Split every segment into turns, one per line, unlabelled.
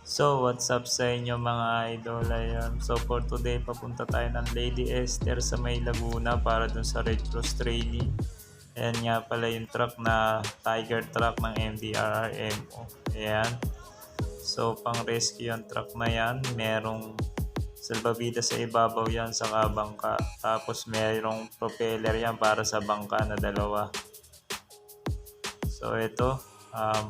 So, what's up sa inyo mga idol? Ayan. So, for today, papunta tayo ng Lady Esther sa May Laguna para dun sa Red Cross training. Ayan nga pala yung truck na Tiger truck ng MDRRMO. Ayan. So, pang rescue yung truck na yan. Merong salbabida sa ibabaw yan sa bangka. Tapos, merong propeller yan para sa bangka na dalawa. So ito,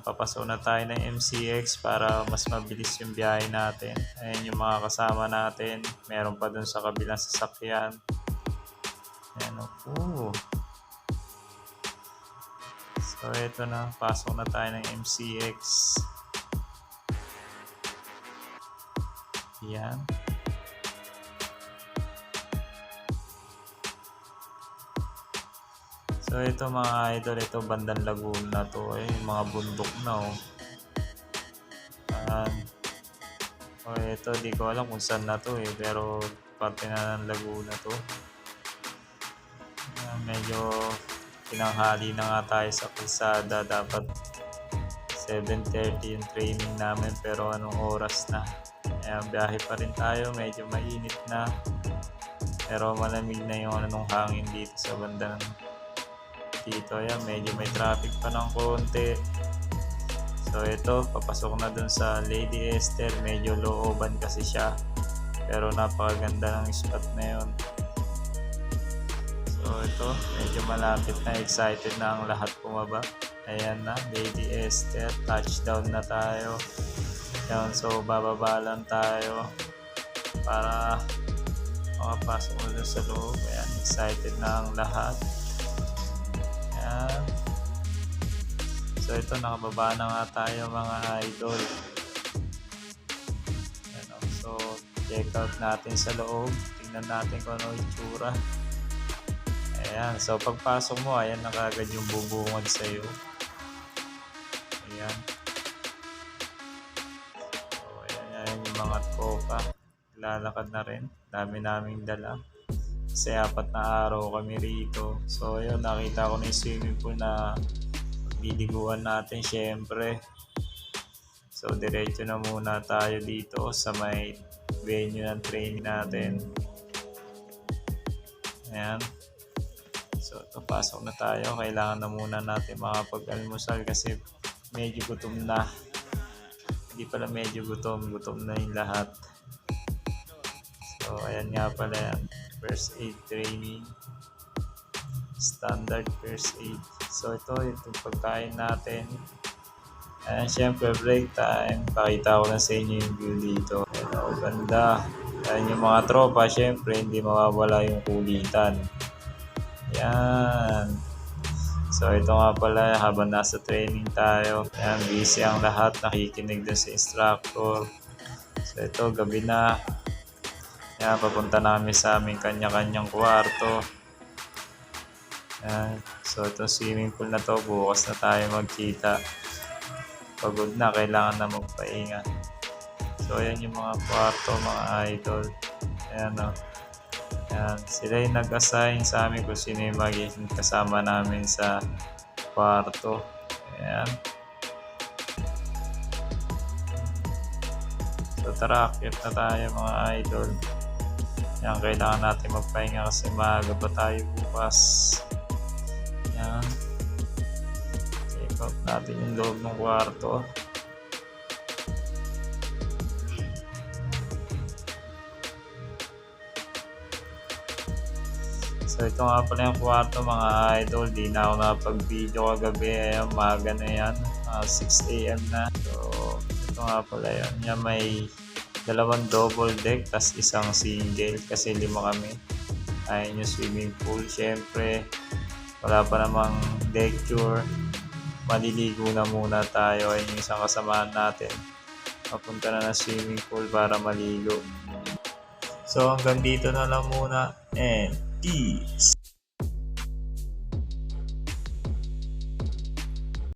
papasok na tayo ng MCX para mas mabilis yung biyahe natin. Ayan yung mga kasama natin. Meron pa dun sa kabilang sasakyan. Ayan o. So ito na, pasok na tayo ng MCX. Ayan. So ito mga idol, ito bandang Laguna to, mga bundok na ito di ko alam kung saan na to pero parte na ng Laguna to. Medyo pinanghali na nga tayo sa kalsada, dapat 7:30 yung training namin pero anong oras na. Ayan, biyahe pa rin tayo, medyo mainit na pero malamig na yung hangin dito sa bandang dito. Ayan, medyo may traffic pa ng konti. So ito, papasok na dun sa Lady Esther. Medyo looban kasi siya pero napakaganda ng spot na yun. So ito, medyo malapit na, excited na ang lahat bumaba. Ayan na, Lady Esther, touchdown na tayo. Ayan, so bababa lang tayo para makapasok na dun sa loob. Ayan, excited na ang lahat. So ito, nakababa na nga tayo mga idol. Ayan, so check out natin sa loob, tingnan natin kung ano itsura. Ayan, so pagpasok mo, ayan na kagad yung bubungad sa iyo. Ayan. So ayan yung mga tropa, lalakad na rin, dami naming dala kasi 4 na araw kami rito. So ayun, nakita ko na yung swimming pool na liliguan natin syempre. So diretso na muna tayo dito sa may venue ng training natin. Ayan. So pasok na tayo, kailangan na muna natin makapag-almusal kasi medyo gutom na. Hindi pala medyo gutom na yung lahat. So ayan nga pala yan, first aid training, standard first aid. So ito yung pagkain natin. Ayan, syempre break time. Pakita ko na sa inyo yung view dito. Ayan, ganda. Ayan yung mga tropa, syempre hindi mawawala yung kulitan. Ayan. So ito nga pala, habang nasa training tayo, ayan, busy ang lahat, nakikinig din sa instructor. So ito, gabi na. Ayan, papunta namin sa aming kanya-kanyang kwarto. Ayan. So ito swimming pool na to, bukas na tayo magkita. Pagod na, kailangan na magpahinga. So ayan yung mga kwarto mga idol. Ayan o. Ayan, sila yung nag-assign sa amin kung sino yung magiging kasama namin sa kwarto. Ayan. So tara, akit na tayo mga idol. Ayan, kailangan natin magpahinga kasi maaga pa tayo bukas. Ayan. Check out natin yung loob ng kwarto. So ito nga pala yung kwarto mga idol. Di na ako nakapag-video kagabi. Ayan, maaga na yan. 6 AM na. So ito nga pala yun. Yan, may 2 double deck tas isang single kasi 5 kami. Ayan yung swimming pool. Syempre wala pa namang lecture, maliligo na muna tayo. Ayun yung isang kasamahan natin, papunta na ng swimming pool para maligo. So hanggang dito na lang muna and peace.